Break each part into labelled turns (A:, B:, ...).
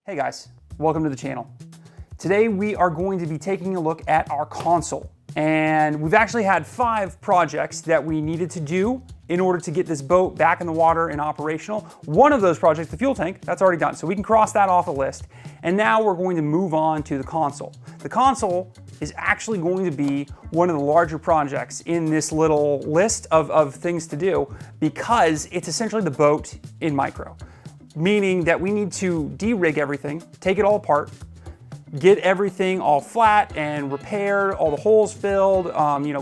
A: Hey guys, welcome to the channel. Today we are going to be taking a look at our console. And we've actually had 5 projects that we needed to do in order to get this boat back in the water and operational. One of those projects, the fuel tank, that's already done. So we can cross that off the list. And now we're going to move on to the console. The console is actually going to be one of the larger projects in this little list of things to do because it's essentially the boat in micro. Meaning that we need to de-rig everything, take it all apart, get everything all flat and repaired, all the holes filled,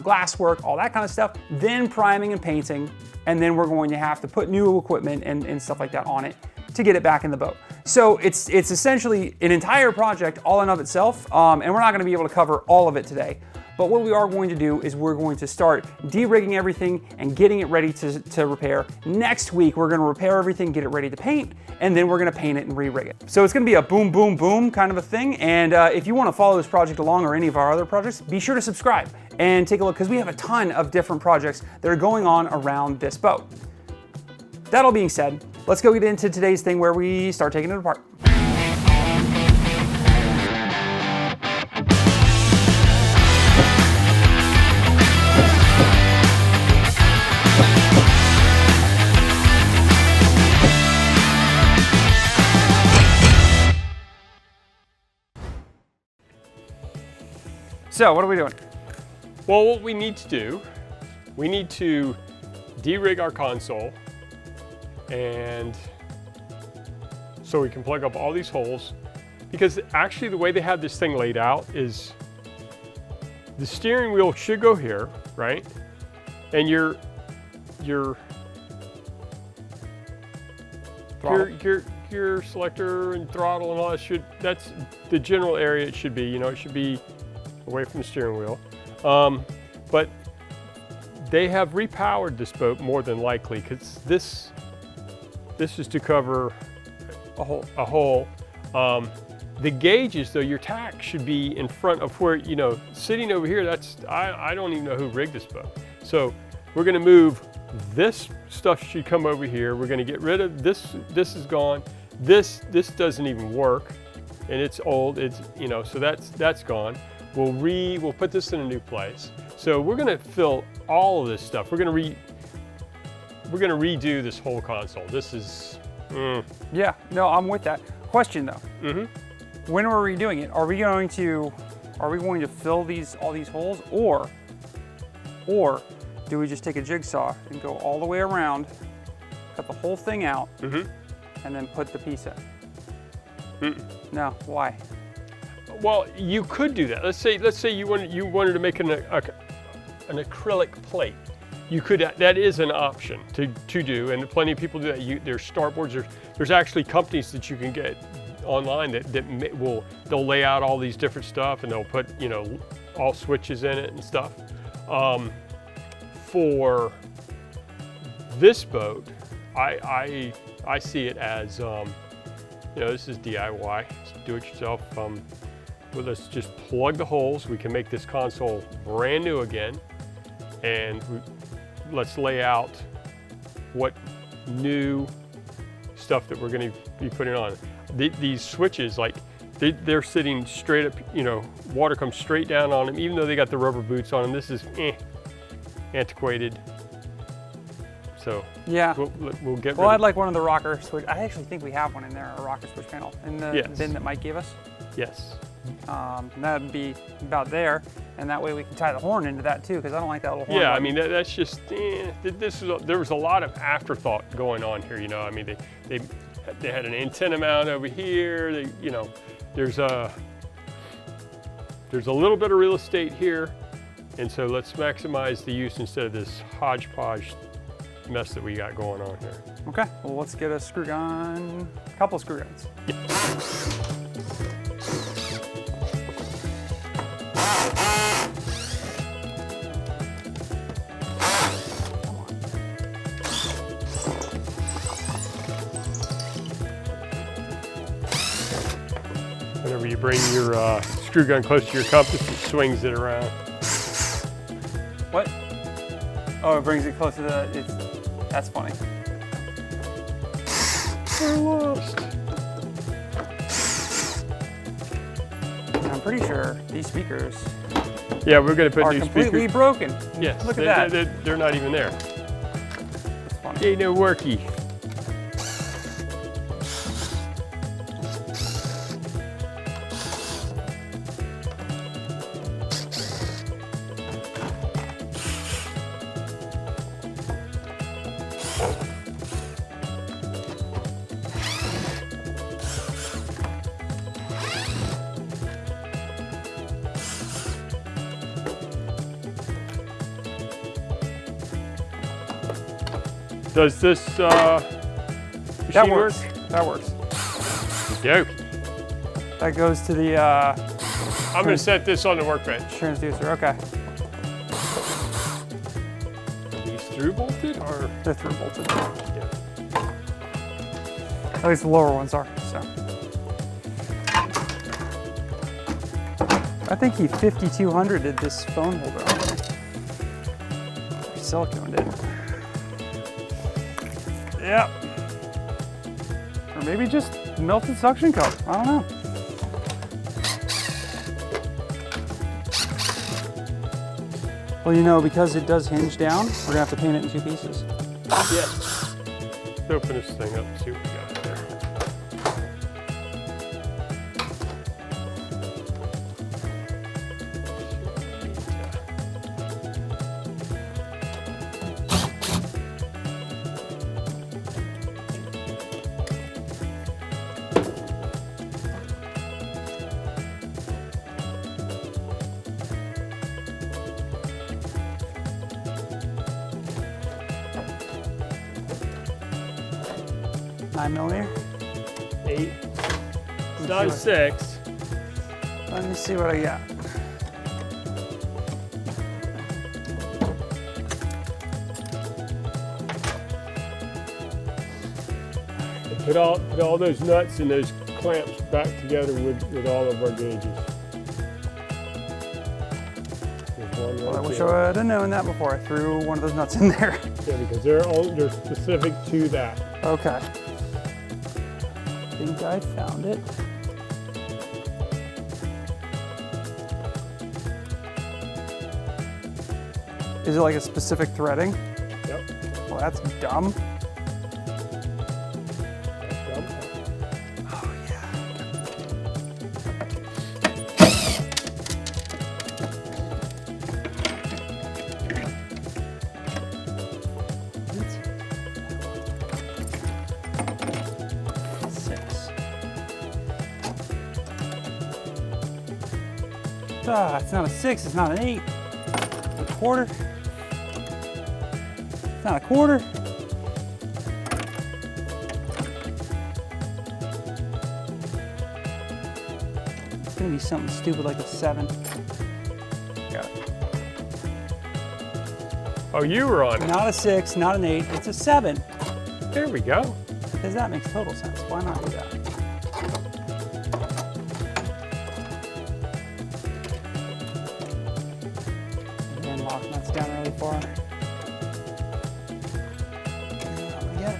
A: glass work, all that kind of stuff, then priming and painting, and then we're going to have to put new equipment and stuff like that on it to get it back in the boat. So it's essentially an entire project all in of itself, and we're not gonna be able to cover all of it today. But what we are going to do is we're going to start de-rigging everything and getting it ready to repair. Next week, we're gonna repair everything, get it ready to paint, and then we're gonna paint it and re-rig it. So it's gonna be a boom, boom, boom kind of a thing. And if you wanna follow this project along or any of our other projects, be sure to subscribe and take a look because we have a ton of different projects that are going on around this boat. That all being said, let's go get into today's thing where we start taking it apart. So what are we doing?
B: Well, what we need to do, we need to de-rig our console, and so we can plug up all these holes, because actually the way they have this thing laid out is the steering wheel should go here, right? And your gear selector and throttle and all that that's the general area it should be. It should be away from the steering wheel. But they have repowered this boat more than likely, because this is to cover a hole. The gauges, though, your tack should be in front of where, sitting over here, I don't even know who rigged this boat. So we're gonna move, this stuff should come over here. We're gonna get rid of this is gone. This doesn't even work, and it's old, so that's gone. We'll put this in a new place. So we're gonna fill all of this stuff. We're gonna redo this whole console. This is,
A: Yeah, no, I'm with that. Question though. When are we redoing it? Are we going to fill all these holes, or do we just take a jigsaw and go all the way around, cut the whole thing out, and then put the piece in? No, why?
B: Well, you could do that. Let's say you wanted to make an acrylic plate. You could. That is an option to do, and plenty of people do that. There's starboards. There's actually companies that you can get online they'll lay out all these different stuff, and they'll put all switches in it and stuff. For this boat, I see it as this is DIY, do it yourself. Well, let's just plug the holes. We can make this console brand new again, and let's lay out what new stuff that we're going to be putting on. These switches, they're sitting straight up, water comes straight down on them, even though they got the rubber boots on them. This is antiquated. So
A: yeah,
B: we'll get.
A: Well, I'd like one of the rocker switch. I actually think we have one in there, a rocker switch panel in the bin that Mike gave us.
B: Yes.
A: That'd be about there, and that way we can tie the horn into that too, because I don't like that little horn.
B: Yeah,
A: button.
B: I mean that's just there was a lot of afterthought going on here. I mean they had an antenna mount over here. There's a little bit of real estate here, and so let's maximize the use instead of this hodgepodge mess that we got going on here.
A: Okay, well let's get a screw gun, a couple screw guns. Yeah.
B: Whenever you bring your screw gun close to your compass, it swings it around.
A: What? Oh, it brings it close to that's funny.
B: We're lost.
A: pretty sure these speakers
B: Yeah, we're going to put
A: are
B: new
A: completely
B: speakers.
A: broken.
B: Yes,
A: Look at that.
B: They're not even there.
A: That's funny.
B: Ain't no worky. Does this machine
A: That works.
B: work?
A: That works.
B: Okey-dokey.
A: That goes to the
B: I'm going to set this on the workbench.
A: transducer. Okay.
B: Are these through bolted or?
A: They're through bolted.
B: Yeah.
A: At least the lower ones are. So. I think he 5200 did this phone holder on there. Silicone did. Yep. Or maybe just melted suction cup. I don't know. Well, you know, because it does hinge down, we're gonna have to paint it in 2 pieces.
B: Yeah. Let's open this thing up and see what we got there.
A: Nine millimeter.
B: 8. It's not a 6.
A: Let me see what I got.
B: Put all those nuts and those clamps back together with all of our gauges. There's one
A: Well, I
B: right
A: wish
B: there.
A: I would have known that before I threw one of those nuts in there.
B: Yeah, because they're specific to that.
A: Okay. I think I found it. Is it like a specific threading?
B: Yep.
A: Well, that's dumb.
B: That's dumb.
A: Oh, yeah. Six. Ah, it's not a 6, it's not an 8. It's a quarter. It's not a quarter. It's gonna be something stupid like a 7. Got it.
B: Oh, you were on it.
A: Not a 6, not an 8, it's a 7.
B: There we go.
A: Because that makes total sense. Why not do that? And lock nuts down really far. I'm gonna get it.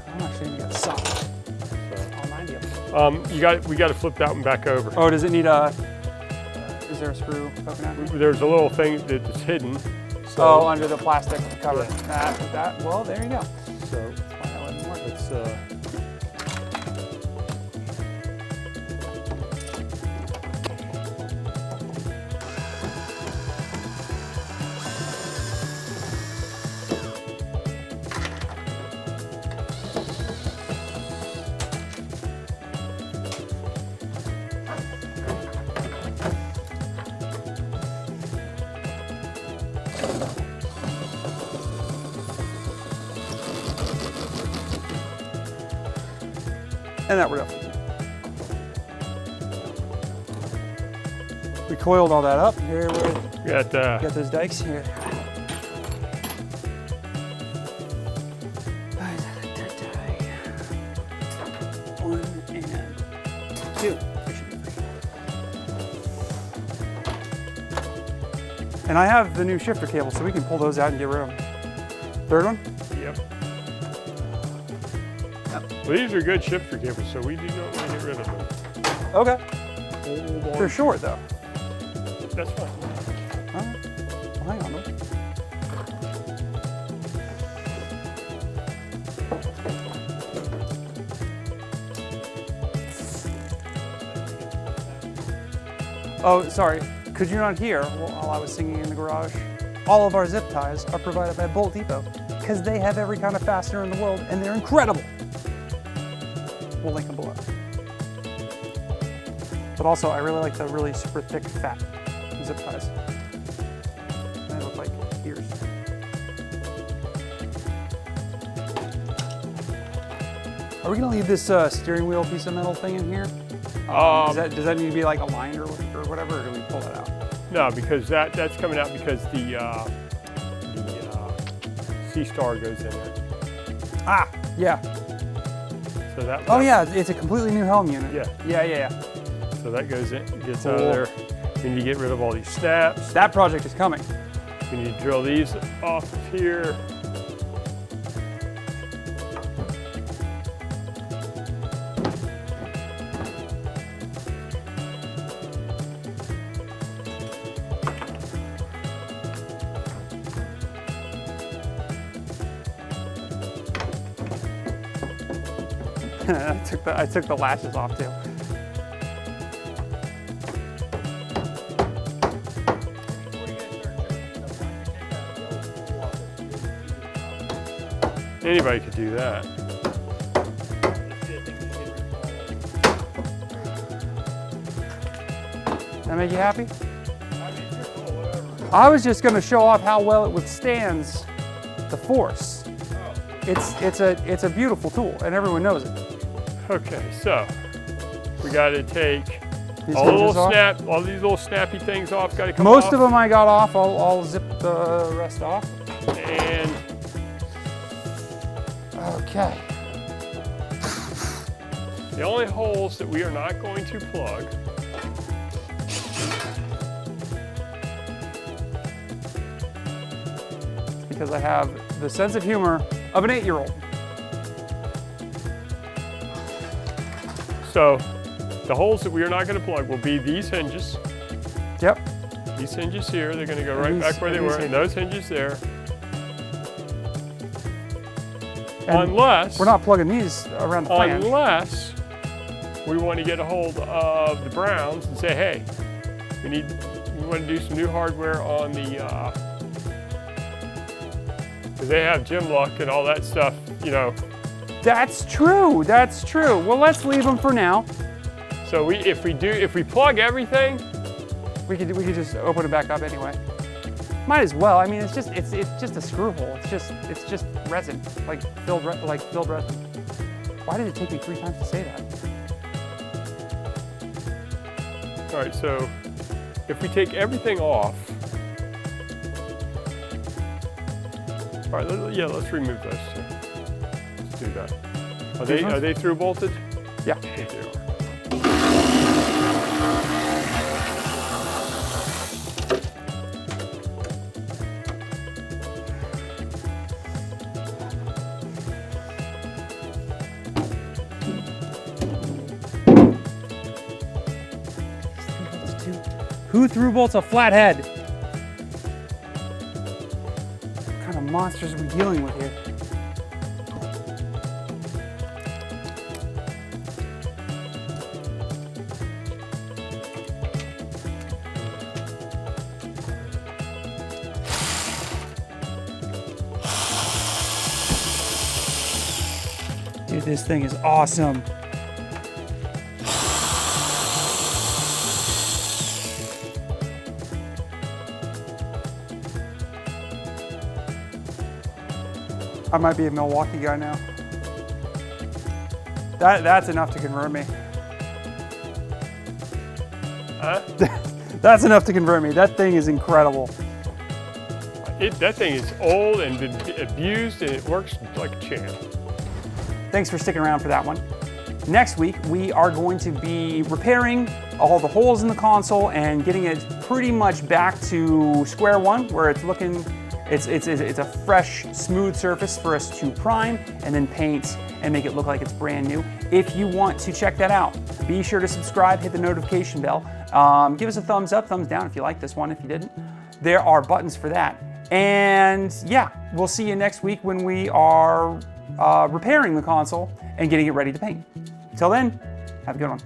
A: I'm actually gonna get soft. All 90 of them.
B: We got to flip that one back over.
A: Oh, does it need a? Is there a screw poking out here?
B: There's a little thing that's hidden. So,
A: Oh, under the plastic cover.
B: Yeah.
A: That. Well, there you go.
B: so
A: Why that wouldn't work?
B: let's
A: And that we're done. We coiled all that up. Here we
B: got
A: got those dikes here. One and two. There should be 3. And I have the new shifter cable, so we can pull those out and get rid of them. Third one?
B: Yep. Well, these are good shifter cables, so we do not want to get rid of them.
A: Okay.
B: hold on.
A: They're short though.
B: That's fine.
A: All right. Well, hang on though. Oh, sorry. Could you not hear while I was singing in the garage? All of our zip ties are provided by Bolt Depot because they have every kind of fastener in the world and they're incredible. We'll link them below. But also, I really like the really super thick, fat zip ties. They look like ears. Are we gonna leave this steering wheel piece of metal thing in here? Does that need to be like aligned or whatever, or do we pull that out?
B: No, because that's coming out because the C-Star goes in there.
A: Ah, yeah.
B: So that.
A: Oh yeah, it's a completely new helm unit.
B: Yeah.
A: Yeah.
B: So that goes in, gets out of there. We need to get rid of all these snaps.
A: That project is coming.
B: We need to drill these off of here.
A: I took the latches off too.
B: Anybody could do that.
A: That make you happy? I was just going to show off how well it withstands the force. It's a beautiful tool, and everyone knows it.
B: Okay, so we got to take
A: These
B: all these little snappy things off. Got to come off.
A: Most of them I got off. I'll zip the rest off.
B: And
A: okay.
B: The only holes that we are not going to plug
A: Because I have the sense of humor of an 8-year-old.
B: So the holes that we are not going to plug will be these hinges.
A: Yep.
B: These hinges here, they're going to go
A: And
B: right
A: these-
B: back where they
A: and these
B: were, and
A: hinges.
B: those hinges there.
A: And
B: Unless
A: we're not plugging these around the flange.
B: Unless we want to get a hold of the Browns and say, hey, we want to do some new hardware on the, because they have gym lock and all that stuff, you know.
A: That's true. That's true. Well, let's leave them for now.
B: So if we plug everything,
A: We could just open it back up anyway. Might as well. I mean, it's just a screw hole. It's just resin, like filled resin. Why did it take me 3 times to say that?
B: all right, so if we take everything off, all right, let's remove those two. Let's do that. Are they through bolted?
A: Yeah.
B: Yes, they are.
A: Who through bolts a flathead? What kind of monsters are we dealing with here? Dude, this thing is awesome. I might be a Milwaukee guy now. That's enough to convert me.
B: Huh?
A: That's enough to convert me. That thing is incredible.
B: That thing is old and been abused, and it works like a champ.
A: Thanks for sticking around for that one. Next week, we are going to be repairing all the holes in the console and getting it pretty much back to square one, where it's It's a fresh, smooth surface for us to prime and then paint and make it look like it's brand new. If you want to check that out, be sure to subscribe, hit the notification bell. Give us a thumbs up, thumbs down if you like this one. If you didn't, there are buttons for that. And yeah, we'll see you next week when we are repairing the console and getting it ready to paint. Till then, have a good one.